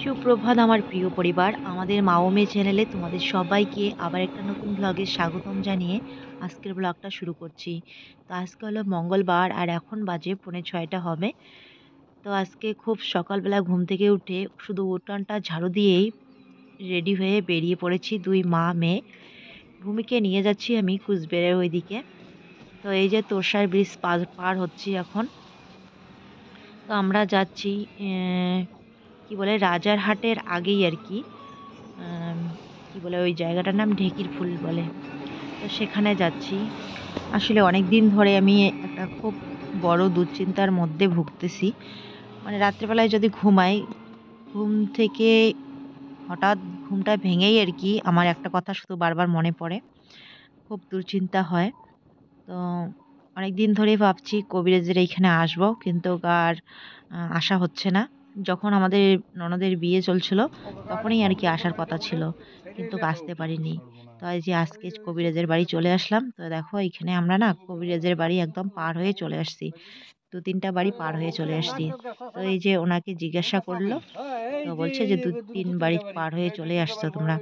সুপ্রভাত আমার প্রিয় পরিবার, আমাদের মা ও মেয়ে চ্যানেলে তোমাদের সবাইকে আবার একটা নতুন ব্লগে স্বাগতম জানিয়ে আজকের ব্লগটা শুরু করছি। তো আজকে হলো মঙ্গলবার আর এখন বাজে 5:45 হবে। তো আজকে খুব সকালবেলা ঘুম থেকে উঠে শুধু উঠানটা ঝাড়ু দিয়েই রেডি হয়ে বেরিয়ে পড়েছি দুই মা মেয়ে। ভূমিকে নিয়ে যাচ্ছি আমি কুচবিহারের ওইদিকে। তো এই যে তোরসার ব্রিজ পার হচ্ছি এখন। তো আমরা যাচ্ছি কি বলে রাজারহাটের আগেই আর কি। কি বলে ওই জায়গাটার নাম ঢেকির ফুল বলে। তো সেখানে যাচ্ছি। আসলে অনেক দিন ধরে আমি একটা খুব বড় দুশ্চিন্তার মধ্যে ভুগতেছি। মানে রাত্রেবেলায় যদি ঘুমাই, ঘুম থেকে হঠাৎ ঘুমটা ভেঙেই আর কি আমার একটা কথা শুধু বারবার মনে পড়ে। খুব দুশ্চিন্তা হয়। তো অনেক দিন ধরেই ভাবছি কবিরাজের এইখানে আসবো, কিন্তু আর আসা হচ্ছে না। যখন আমাদের ননদের বিয়ে চলছিল তখনই আর কি আসার কথা ছিল, কিন্তু আসতে পারিনি। তো এই যে আজকে কবিরাজের বাড়ি চলে আসলাম। তো দেখো এখানে আমরা না কবিরাজের বাড়ি একদম পার হয়ে চলে আসছি। 2-3টা বাড়ি পার হয়ে চলে আসছি। তো এই যে ওনাকে জিজ্ঞাসা করলো, তো বলছে যে 2-3 বাড়ি পার হয়ে চলে আসছো তোমরা।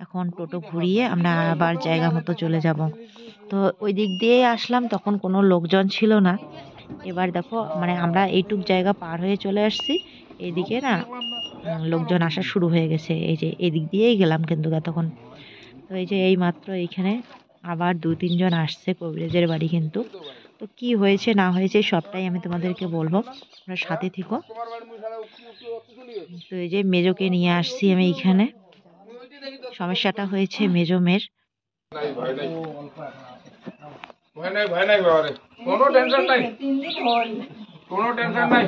এখন টোটো ঘুরিয়ে আমরা আবার জায়গা মতো চলে যাব। তো ওই দিক দিয়েই আসলাম, তখন কোনো লোকজন ছিল না। এবার দেখো মানে আমরা এইটুক জায়গা পার হয়ে চলে আসছি, এইদিকে না লোকজন আসা শুরু হয়ে গেছে। এই যে এদিক দিয়েই গেলাম কিন্তু তখন। তো এই যে এই মাত্র এইখানে আবার 2-3 জন আসছে কবিরাজের বাড়ি কিন্তু। তো কি হয়েছে না হয়েছে সবটাই আমি তোমাদেরকে বলবো, তোমরা সাথে থেকো। তো এই যে মেজোকে নিয়ে আসছি আমি এইখানে। সমস্যাটা হয়েছে মেজো মেয়ের। ভয় নাই ভয় নাই বাবারে, কোনো টেনশন নাই, কোনো টেনশন নাই।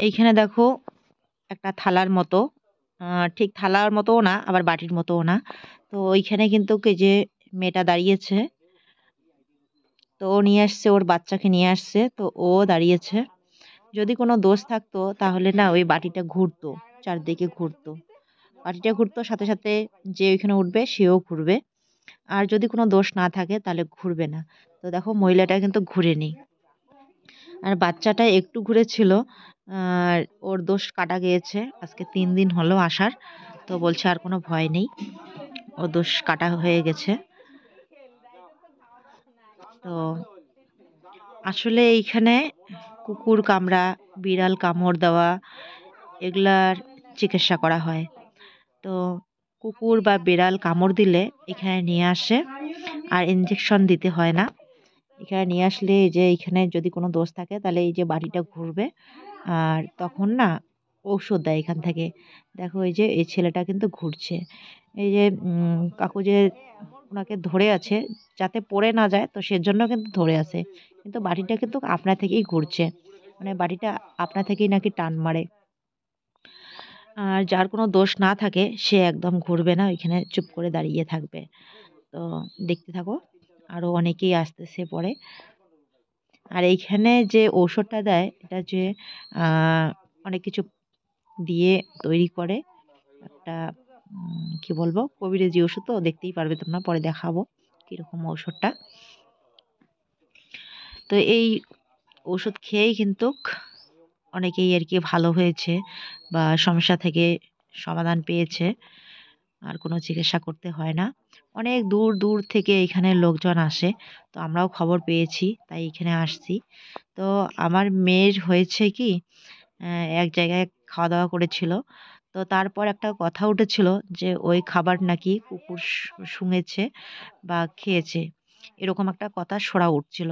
এইখানে দেখো একটা থালার মতো, ঠিক থালার মতোও না আবার বাটির মতোও না। তো ওইখানে কিন্তু এই যে মেয়েটা দাঁড়িয়েছে, তো ও নিয়ে আসছে ওর বাচ্চাকে নিয়ে আসছে, তো ও দাঁড়িয়েছে। যদি কোনো দোষ থাকতো তাহলে না ওই বাটিটা ঘুরতো, চারদিকে ঘুরতো। বাটিটা ঘুরতো সাথে সাথে যে ওইখানে উঠবে সেও ঘুরবে। আর যদি কোনো দোষ না থাকে তাহলে ঘুরবে না। তো দেখো মহিলাটা কিন্তু ঘুরেনি, আর বাচ্চাটা একটু ঘুরেছিল। আর ওর দোষ কাটা গিয়েছে, আজকে 3 দিন হলো আসার। তো বলছে আর কোনো ভয় নেই, ও দোষ কাটা হয়ে গেছে। তো আসলে এইখানে কুকুর কামড়া, বিড়াল কামড় দেওয়া, এগুলার চিকিৎসা করা হয়। তো কুকুর বা বিড়াল কামড় দিলে এখানে নিয়ে আসে, আর ইঞ্জেকশন দিতে হয় না। এখানে নিয়ে আসলে এই যে এখানে যদি কোনো দোষ থাকে তাহলে এই যে বাড়িটা ঘুরবে, আর তখন না ঔষধ দেয় এখান থেকে। দেখো এই যে এই ছেলেটা কিন্তু ঘুরছে। এই যে কাকু যে ওনাকে ধরে আছে যাতে পড়ে না যায়, তো সেজন্য কিন্তু ধরে আছে। কিন্তু বাড়িটা কিন্তু আপনা থেকেই ঘুরছে, মানে বাড়িটা আপনা থেকেই নাকি টান মারে। আর যার কোনো দোষ না থাকে সে একদম ঘুরবে না, ওইখানে চুপ করে দাঁড়িয়ে থাকবে। তো দেখতে থাকো, আরো অনেকেই আসতেছে পরে। আর এইখানে যে ঔষধটা দেয় এটা যে অনেক কিছু দিয়ে তৈরি করে একটা, কি বলবো, কবিরাজি ওষুধ। তো দেখতেই পারবে তোমরা, পরে দেখাবো কিরকম ঔষধটা। তো এই ওষুধ খেয়েই কিন্তু অনেকেই আর কি ভালো হয়েছে বা সমস্যা থেকে সমাধান পেয়েছে। আর কোনো চিকিৎসা করতে হয় না। অনেক দূর দূর থেকে এখানে লোকজন আসে। তো আমরাও খবর পেয়েছি তাই এখানে আসছি। তো আমার মেয়ের হয়েছে কি, এক জায়গায় খাওয়া দাওয়া করেছিল। তো তারপর একটা কথা উঠেছিল যে ওই খাবার নাকি কুকুর শুঁঙেছে বা খেয়েছে, এরকম একটা কথা শোনা উঠছিল।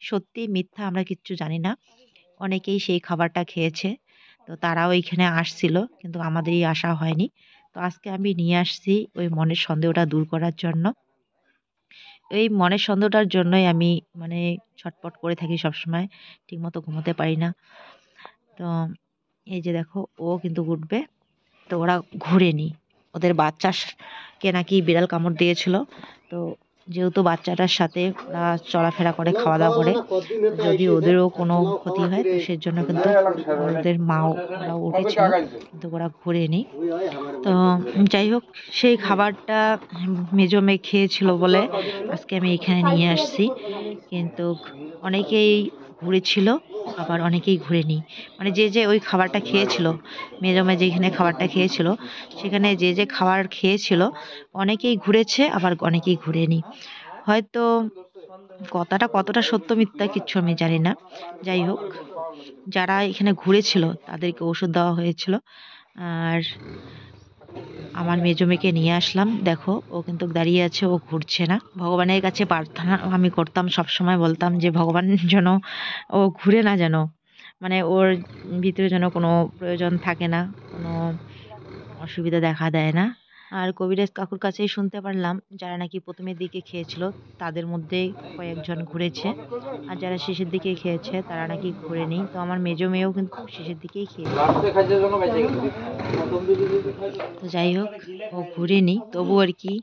সত্যি মিথ্যা আমরা কিচ্ছু জানি না। অনেকেই সেই খাবারটা খেয়েছে। তো তারাও এখানে আসছিল, কিন্তু আমাদেরই আসা হয়নি। তো আজকে আমি নিয়ে আসছি ওই মনের সন্দেহটা দূর করার জন্য। এই মনের সন্দেহটার জন্যই আমি মানে ছটপট করে থাকি সবসময়, ঠিকমতো ঘুমোতে পারি না। তো এই যে দেখো ও কিন্তু উঠবে। তো ওরা ঘুরেনি, ওদের বাচ্চাকে নাকি বিড়াল কামড় দিয়েছিল। তো যেহেতু বাচ্চাটার সাথে ওরা চলাফেরা করে, খাওয়া দাওয়া করে, যদি ওদেরও কোনো ক্ষতি হয় তো সেজন্য কিন্তু ওদের মাও ওরা উঠেছিল, কিন্তু ওরা ঘোরেনি। তো যাই হোক, সেই খাবারটা মেজো মেয়ে খেয়েছিল বলে আজকে আমি এখানে নিয়ে আসছি। কিন্তু অনেকেই ঘুরেছিল, আবার অনেকেই ঘুরেনি। মানে যে যে ওই খাবারটা খেয়েছিল, মেজো মেয়ে যেখানে খাবারটা খেয়েছিল সেখানে যে যে খাবার খেয়েছিল অনেকেই ঘুরেছে, আবার অনেকেই ঘুরেনি। হয়তো কথাটা কতটা সত্য মিথ্যা কিচ্ছু আমি জানি না। যাই হোক, যারা এখানে ঘুরেছিল তাদেরকে ওষুধ দেওয়া হয়েছিল। আর আমার মেজো মেয়েকে নিয়ে আসলাম, দেখো ও কিন্তু দাঁড়িয়ে আছে, ও ঘুরছে না। ভগবানের কাছে প্রার্থনা আমি করতাম, সব সময় বলতাম যে ভগবান যেন ও ঘুরে না, যেন মানে ওর ভিতরে যেন কোনো প্রয়োজন থাকে না, কোনো অসুবিধা দেখা দেয় না। আর কবিরাজ কাকুর কাছেই শুনতে পারলাম যারা নাকি প্রথমের দিকে খেয়েছিল তাদের মধ্যে কয়েকজন ঘুরেছে, আর যারা শেষের দিকে খেয়েছে তারা নাকি ঘুরেনি। তো আমার মেজো মেয়েও কিন্তু শেষের দিকেই খেয়েছে। তো যাই হোক, ও ঘুরেনি, তবু আর কি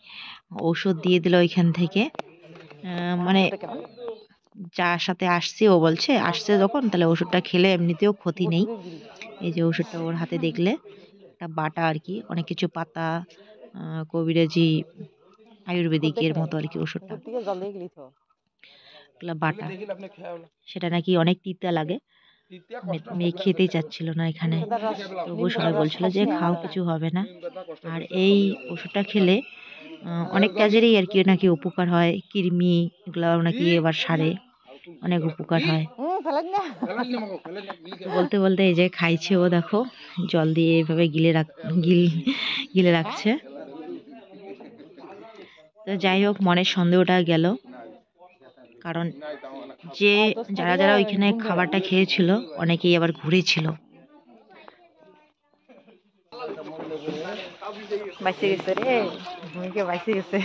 ঔষধ দিয়ে দিল ওইখান থেকে। মানে যার সাথে আসছে ও বলছে আসছে যখন, তাহলে ওষুধটা খেলে এমনিতেও ক্ষতি নেই। এই যে ওষুধটা ওর হাতে দেখলে, একটা বাটা আর কি, অনেক কিছু পাতা, কবিরাজি আয়ুর্বেদিকের মতো আর কি ওষুধটা, এগুলা বাটা। সেটা নাকি অনেক তিতা লাগে, মেয়ে খেতেই চাচ্ছিল না এখানে, তবুও সবাই বলছিল যে খাও, কিছু হবে না। আর এই ওষুধটা খেলে অনেক কাজেরই আর কি নাকি উপকার হয়, কৃমি এগুলাও নাকি এবার সারে, অনেক উপকার হয়। তো বলতে বলতে এই যে খাইছে ও, দেখো জল দিয়ে এইভাবে গিলে রাখছে। তো যাই হোক, মনের সন্দেহটা গেল, কারণ যারা যারা ওইখানে খাবারটা খেয়েছিল অনেকেই আবার ঘুরেছিল। বাইসে গেছে রে, ভূমিকে বাইসে গেছে।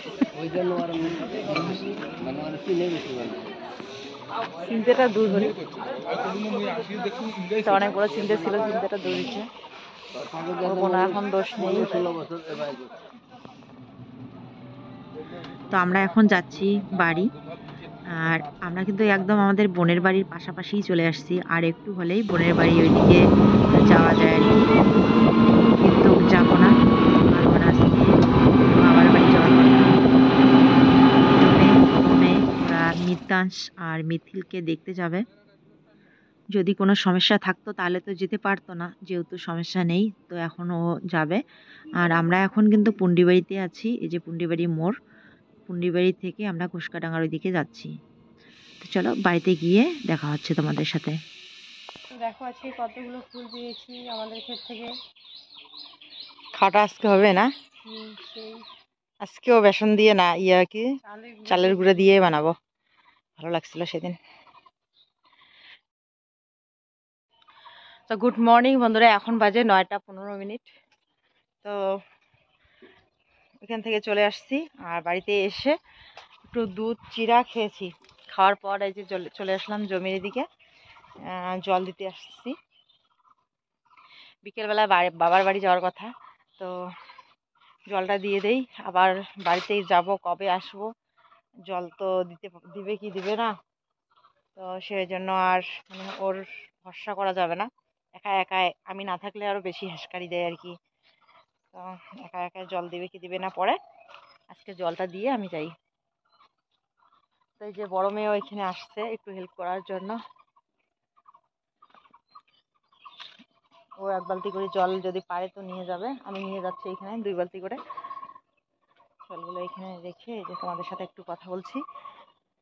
চিন্তাটা দূর হল, অনেক বড় চিন্তা ছিল, চিন্তাটা দূর হয়েছে। কোনো এখন দোষ নেই। তো আমরা এখন যাচ্ছি বাড়ি। আর আমরা কিন্তু একদম আমাদের বোনের বাড়ির পাশাপাশিই চলে আসছি, আর একটু হলেই বোনের বাড়ি ওইদিকে যাওয়া যায় আর কি। কিন্তু যাবো না, কারণ আজকে বাবার বাড়ি যাওয়ার কথা। প্রথমে ওরা মিতাংশ আর মিথিলকে দেখতে যাবে। যদি কোনো সমস্যা থাকতো তাহলে তো যেতে পারতো না, যেহেতু সমস্যা নেই তো এখন ও যাবে। আর আমরা এখন কিন্তু পুন্ডিবাড়িতে আছি, এই যে পুন্ডিবাড়ি মোড়, পুন্ডিবাড়ি থেকে আমরা ঘুসকাডাঙ্গার ওইদিকে যাচ্ছি। তো চলো বাড়িতে গিয়ে দেখা হচ্ছে তোমাদের সাথে। দেখো আজকে কতগুলো ফুল পেয়েছি আমাদের ক্ষেত থেকে। খাওয়াটা আজকে হবে না, আজকেও বেসন দিয়ে না, কি চালের গুঁড়ো দিয়ে বানাবো, ভালো লাগছিল সেদিন। তো গুড মর্নিং বন্ধুরা, এখন বাজে 9টা 15 মিনিট। তো এখান থেকে চলে আসছি, আর বাড়িতে এসে একটু দুধ চিরা খেয়েছি। খাওয়ার পর এই যে চলে আসলাম জমির দিকে, জল দিতে আসছি। বিকেলবেলা বাবার বাড়ি যাওয়ার কথা, তো জলটা দিয়ে দেই, আবার বাড়িতেই যাব, কবে আসবো, জল তো দিবে কি দিবে না, তো সেই জন্য আর মানে ওর ভরসা করা যাবে না। একা একা আমি না থাকলে আরও বেশি হাসকারি দেয় আর কি। তো একা একা জল দিবে কি দিবে না, পরে আজকে জলটা দিয়ে আমি যাই। তো এই যে বড় মেয়ে ওইখানে আসছে একটু হেল্প করার জন্য, ও 1 বালতি করে জল যদি পারে তো নিয়ে যাবে, আমি নিয়ে যাচ্ছি এখানে 2 বালতি করে জলগুলো এখানে রেখে এই যে তোমাদের সাথে একটু কথা বলছি।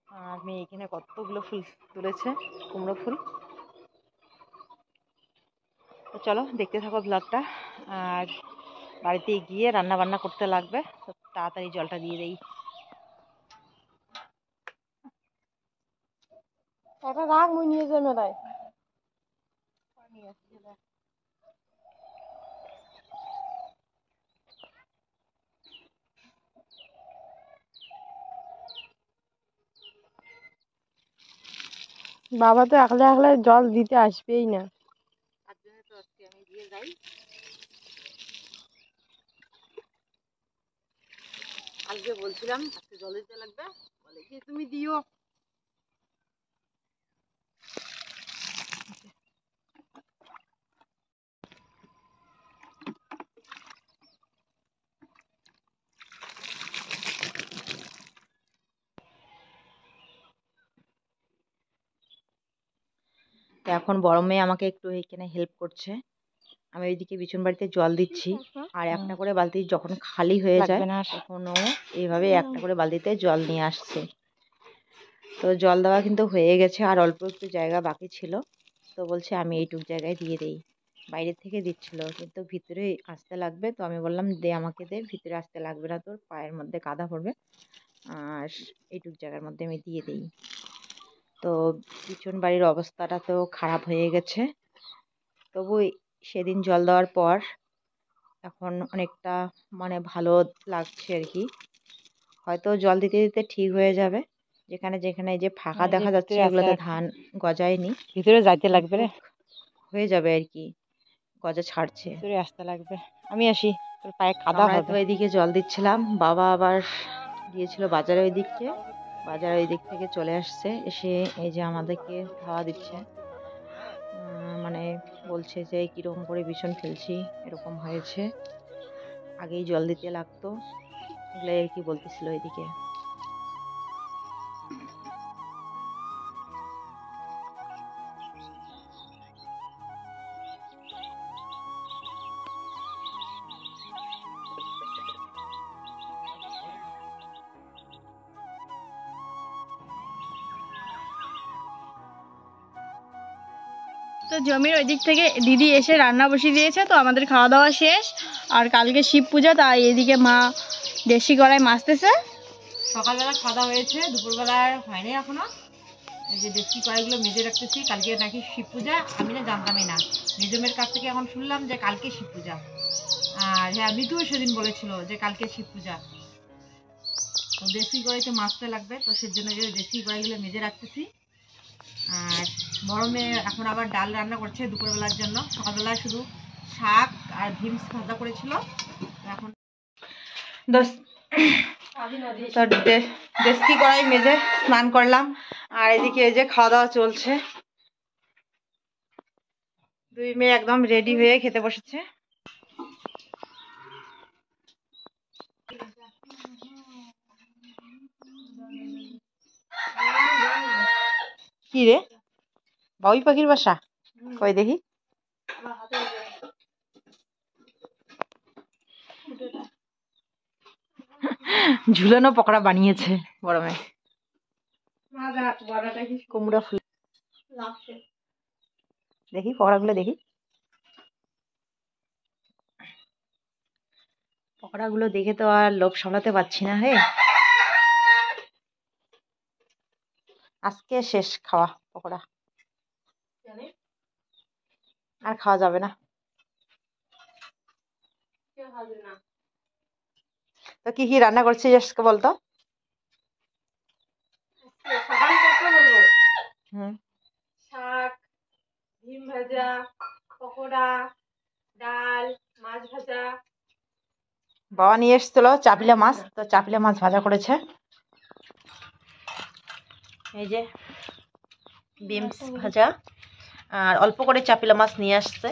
আর মেয়ে এখানে কতগুলো ফুল তুলেছে, কুমড়ো ফুল। তো চলো দেখতে থাকো ব্লগটা। আর বাড়িতে গিয়ে রান্না বান্না করতে লাগবে, তো তাড়াতাড়ি জলটা দিয়ে দেই। একটা রাগ মুই নিয়ে যাবে মেলায়। বাবা তো একলা একলা জল দিতে আসবেই না, তার জন্য তো আজকে আমি দিয়ে যাই। আজকে বলছিলাম আজকে জল দিতে লাগবে, বলে কি তুমি দিও। তো এখন বড় মেয়ে আমাকে একটু এখানে হেল্প করছে। আমি ওইদিকে বিছুন বাড়িতে জল দিচ্ছি, আর একটা করে বালতি যখন খালি হয়ে যায় তখন ও এইভাবে একটা করে বালতিতে জল নিয়ে আসছে। তো জল দেওয়া কিন্তু হয়ে গেছে, আর অল্প একটু জায়গা বাকি ছিল। তো বলছে আমি এইটুক জায়গায় দিয়ে দেই। বাইরের থেকে দিচ্ছিল কিন্তু ভিতরে আসতে লাগবে, তো আমি বললাম দে আমাকে দে, ভিতরে আসতে লাগবে না, তোর পায়ের মধ্যে কাদা পড়বে, আর এইটুক জায়গার মধ্যে আমি দিয়ে দিই। তো পিছন বাড়ির অবস্থাটা তো খারাপ হয়ে গেছে, তবু সেদিন জল দেওয়ার পর এখন অনেকটা মানে ভালো লাগছে আর কি। হয়তো জল দিতে দিতে ঠিক হয়ে যাবে, যেখানে যেখানে যে ফাঁকা দেখা যাচ্ছে এগুলোতে ধান গজায়নি, ভিতরে যাইতে লাগবে রে, হয়ে যাবে আর কি, গজা ছাড়ছে, ভিতরে আসতে লাগবে। আমি আসি, তোর পায়ে কাদা হবে। তো এইদিকে জল দিচ্ছিলাম, বাবা আবার গিয়েছিল বাজারে, ওই দিকে বাজারে ওই দিক থেকে চলে আসছে, এসে এই যে আমাদেরকে খাওয়া দিচ্ছে। মানে বলছে যে কিরকম করে বিছন ফেলছি, এরকম হয়েছে, আগেই জল দিতে লাগতো, এগুলাই আর কি বলতেছিল এদিকে। তো জমির ওই দিক থেকে দিদি এসে রান্না বসিয়ে দিয়েছে, তো আমাদের খাওয়া দাওয়া শেষ। আর কালকে শিব পূজা, তাই এদিকে মা দেশি কড়াই মাছতেছে। সকালবেলা খাওয়া হয়েছে, দুপুরবেলা হয়নি এখনো। এই যে দেশি কড়াইগুলো মেজে রাখতেছি, কালকে নাকি শিব পূজা, আমি না জানতামই না, মেজমের কাছ থেকে এখন শুনলাম যে কালকে শিব পূজা। আর হ্যাঁ, মিতুও সেদিন বলেছিল যে কালকে শিব পূজা, তো দেশি কড়াইতে মাছতে লাগবে, তো সেজন্য যে দেশি কড়াইগুলো মেজে রাখতেছি। আর বড় মেয়ে এখন আবার ডাল রান্না করছে দুপুরবেলার জন্য, সকালবেলায় শুধু শাক আর বিনস ভাজা করেছিল। এখন দেশি কড়াই মেজে স্নান করলাম, আর এদিকে এই যে খাওয়া দাওয়া চলছে, দুই মেয়ে একদম রেডি হয়ে খেতে বসেছে। কি রে, বাবুই পাখির বাসা? কই দেখি। ঝুলানো পকোড়া বানিয়েছে বড় মেয়ে, কুমড়া ফুল। দেখি পকোড়াগুলো দেখি, পকোড়াগুলো দেখে তো আর লোভ সামলাতে পারছি না। হে, আজকে শেষ খাওয়া পকোড়া, আর খাওয়া যাবে না। তো কি কি রান্না করছিস আজকে বলতো? শাক, ডিম ভাজা, পকোড়া, ডাল, মাছ ভাজা। বাবা নিয়ে এসেছিল চাপিলা মাছ, তো চাপিলা মাছ ভাজা করেছে। এই যে বিনস ভাজা, আর অল্প করে চাপিলা মাছ নিয়ে আসছে।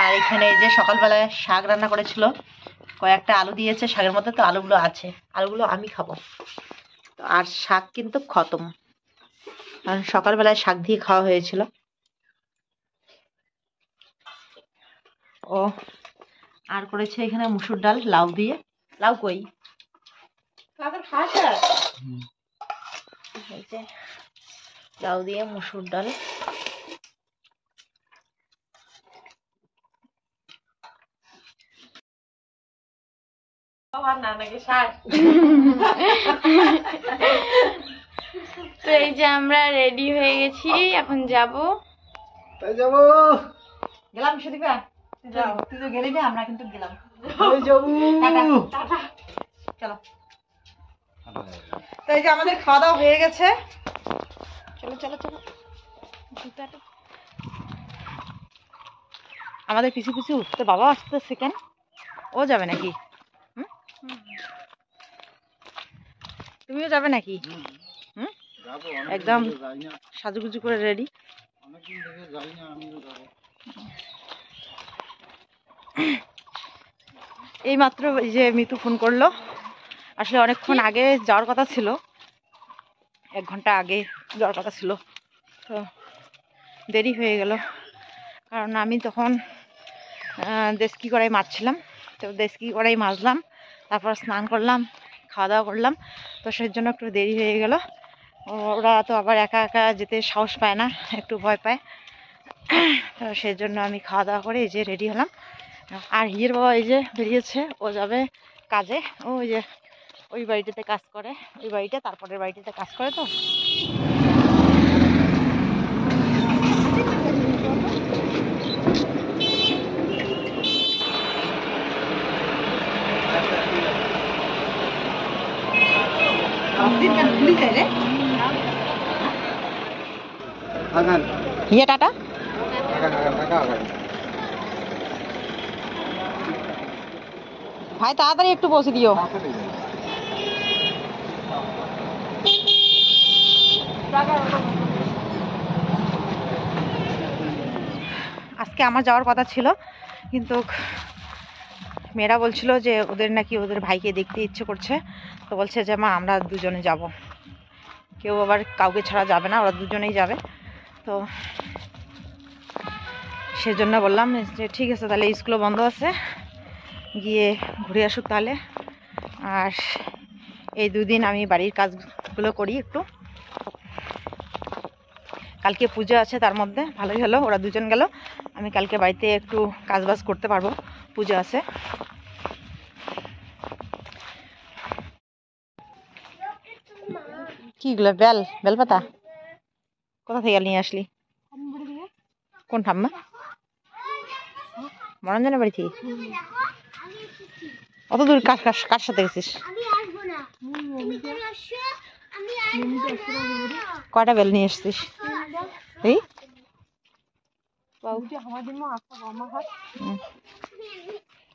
আর এখানে এই যে সকালবেলায় শাক রান্না করেছিল, কয়েকটা আলু দিয়েছে শাকের মধ্যে, তো আলুগুলো আছে, আলুগুলো আমি খাবো। তো আর শাক কিন্তু খতম, কারণ সকালবেলায় শাক দিয়ে খাওয়া হয়েছিল। ও আর করেছে এখানে মুসুর ডাল লাউ দিয়ে। লাউ কই? এই যে লাউ দিয়ে মুসুর ডাল। তো এই যে আমরা রেডি হয়ে গেছি, এখন যাব। গেলাম সুদীপা, তুই তো গেলি না, আমরা কিন্তু গেলাম। চলো। তো এই যে আমাদের খাওয়া দাওয়া হয়ে গেছে, চলো চলো চলো। আমাদের পিছু পিছু উঠতে বাবা আসতেছে কেন? ও যাবে নাকি? তুমিও যাবে নাকি? হুম, একদম সাজুগুজু করে রেডি। এই মাত্র এই যে মিতু ফোন করলো, আসলে অনেকক্ষণ আগে যাওয়ার কথা ছিল, 1 ঘন্টা আগে যাওয়ার কথা ছিল, তো দেরি হয়ে গেল। কারণ আমি তখন দেশকি কড়াই মাছছিলাম, তো দেশকি কড়াই মাজলাম, তারপর স্নান করলাম, খাওয়া দাওয়া করলাম, তো সেই জন্য একটু দেরি হয়ে গেল। ওরা তো আবার একা একা যেতে সাহস পায় না, একটু ভয় পায়, তো সেই জন্য আমি খাওয়া দাওয়া করে এই যে রেডি হলাম। আর হিয়ের বাবা এই যে বেরিয়েছে, ও যাবে কাজে, ওই যে ওই বাড়িটাতে কাজ করে, ওই বাড়িটা তারপরের বাড়িটাতে কাজ করে। তো হিয়া টাটা। ভাই তাড়াতাড়ি একটু পৌঁছে দিও। আজকে আমার যাওয়ার কথা ছিল, কিন্তু মেয়েরা বলছিল যে ওদের নাকি ওদের ভাইকে দেখতে ইচ্ছে করছে, তো বলছে যে মা আমরা দুজনে যাব, কেউ আবার কাউকে ছাড়া যাবে না, ওরা দুজনেই যাবে। তো সেজন্য বললাম যে ঠিক আছে তাহলে, স্কুলও বন্ধ আছে, গিয়ে ঘুরে আসুক তাহলে। আর এই 2 দিন আমি বাড়ির কাজগুলো করি একটু, কালকে পুজো আছে, তার মধ্যে ভালোই হলো ওরা দুজন গেল, আমি কালকে বাড়িতে একটু কাজবাজ করতে পারবো, পুজো আছে। কিগুলো বেলপাতা কোথা থেকে নিয়ে আসলি? কোন ঠাম্মা? মরঞ্জনের বাড়ি থেকে? অত দূর কার সাথে গেছিস? কয়টা বেল নিয়ে এসছিস? এই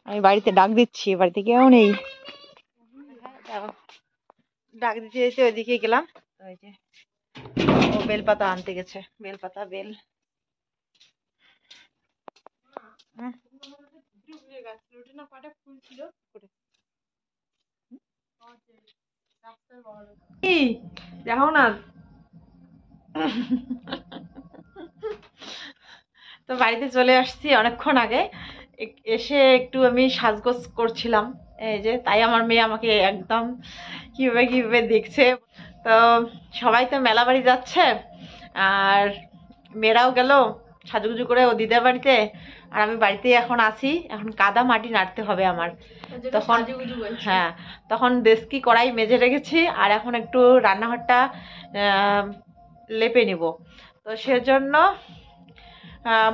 আমি বাড়িতে ডাক দিচ্ছি, বাড়িতে কেউ নেই, ডাক দিতে দিতে ওইদিকে গেলাম, ওই যে ও বেলপাতা আনতে গেছে, বেলপাতা বেল। দেখো না, তো বাড়িতে চলে আসছি অনেকক্ষণ আগে, এসে একটু আমি সাজগোজ করছিলাম, এই যে তাই আমার মেয়ে আমাকে একদম কিভাবে কিভাবে দেখছে। তো সবাই তো মেলা বাড়ি যাচ্ছে, আর মেয়েরাও গেল সাজুগুজু করে ও দিদার বাড়িতে, আর আমি বাড়িতেই এখন আছি, এখন কাদা মাটি নাড়তে হবে আমার। তখন হ্যাঁ, তখন দেশকি কড়াই মেজে রেখেছি, আর এখন একটু রান্নাঘরটা লেপে নিব। তো সেজন্য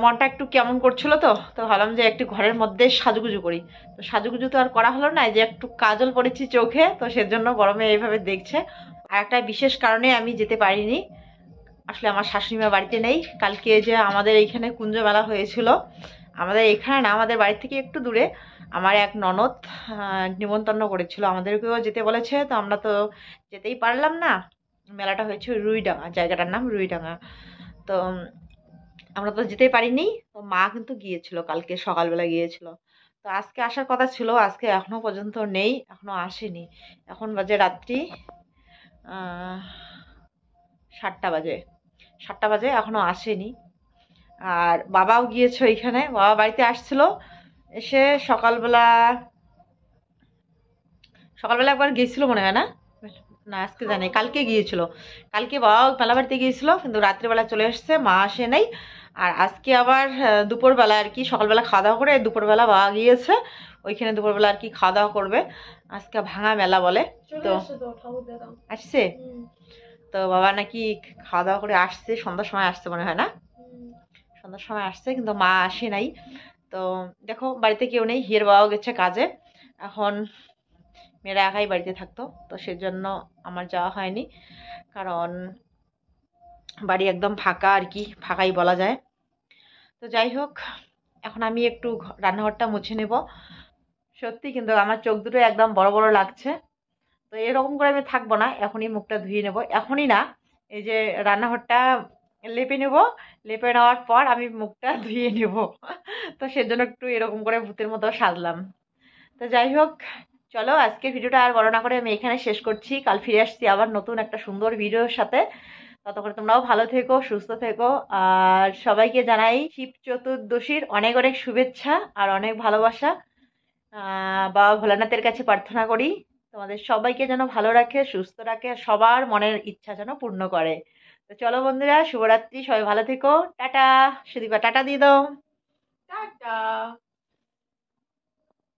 মনটা একটু কেমন করছিল, তো তো ভাবলাম যে একটু ঘরের মধ্যে সাজুগুজু করি। তো সাজুগুজু তো আর করা হলো না, যে একটু কাজল পড়েছি চোখে, তো সেজন্য গরমে এইভাবে দেখছে। আর একটা বিশেষ কারণে আমি যেতে পারিনি, আসলে আমার শাশুড়িমা বাড়িতে নেই। কালকে যে আমাদের এইখানে কুঞ্জ মেলা হয়েছিল, আমাদের এখানে না, আমাদের বাড়ি থেকে একটু দূরে, আমার এক ননদ নিমন্ত্রণ করেছিল, আমাদেরকেও যেতে বলেছে, তো আমরা তো যেতেই পারলাম না। মেলাটা হয়েছে রুইডাঙ্গা, জায়গাটার নাম রুইডাঙ্গা। তো আমরা তো যেতে পারিনি, তো মা কিন্তু গিয়েছিল, কালকে সকালবেলা গিয়েছিল। তো আজকে আসার কথা ছিল, আজকে এখনো পর্যন্ত নেই, এখনো আসেনি। এখন বাজে রাত্রি 7টা বাজে, 7টা বাজে, এখনো আসেনি। আর বাবাও গিয়েছে ওইখানে, বাবা বাড়িতে আসছিল, এসে সকালবেলা একবার গিয়েছিল মনে হয়, না না আজকে জানি, কালকে গিয়েছিল, কালকে বাবা মেলা বাড়িতে গিয়েছিল, কিন্তু রাত্রিবেলা চলে এসছে, মা আসে নাই। আর আজকে আবার দুপুরবেলা আর কি, সকালবেলা খাওয়া দাওয়া করে দুপুরবেলা বাবা গিয়েছে ওইখানে, দুপুরবেলা আর কি খাওয়া দাওয়া করবে। আজকে ভাঙা মেলা বলে, তো আসছে। তো বাবা নাকি খাওয়া দাওয়া করে আসছে, সন্ধ্যার সময় আসছে মনে হয়, না সন্ধ্যার সময় আসছে, কিন্তু মা আসে নাই। তো দেখো বাড়িতে কেউ নেই, হিয়ের বাবাও গেছে কাজে, এখন মেয়েরা একাই বাড়িতে থাকতো, তো সেজন্য আমার যাওয়া হয়নি, কারণ বাড়ি একদম ফাঁকা আর কি, ফাঁকাই বলা যায়। তো যাই হোক, এখন আমি একটু রান্নাঘরটা মুছে নেব। সত্যি কিন্তু আমার চোখ দুটো একদম বড় বড় লাগছে, তো এরকম করে আমি থাকবো না, এখনই মুখটা ধুয়ে নেব, এখনই না, এই যে রান্নাঘরটা লেপে নেব, লেপে নেওয়ার পর আমি মুখটা ধুয়ে নেব। তো সেজন্য একটু এরকম করে ভূতের মতো সাজলাম। তো যাই হোক, চলো আজকে ভিডিওটা আর বড় না করে আমি এখানে শেষ করছি। কাল ফিরে আসছি আবার নতুন একটা সুন্দর ভিডিওর সাথে। ততক্ষণ তোমরাও ভালো থেকো, সুস্থ থেকো। আর সবাইকে জানাই শিব চতুর্দশীর অনেক অনেক শুভেচ্ছা আর অনেক ভালোবাসা। বাবা ভোলানাথের কাছে প্রার্থনা করি তোমাদের সবাইকে যেন ভালো রাখে, সুস্থ রাখে, আর সবার মনের ইচ্ছা যেন পূর্ণ করে। তো চলো বন্ধুরা, শুভরাত্রি, সবাই ভালো থেকো, টাটা। সুদীপা টাটা দিয়ে দাও। টাটা।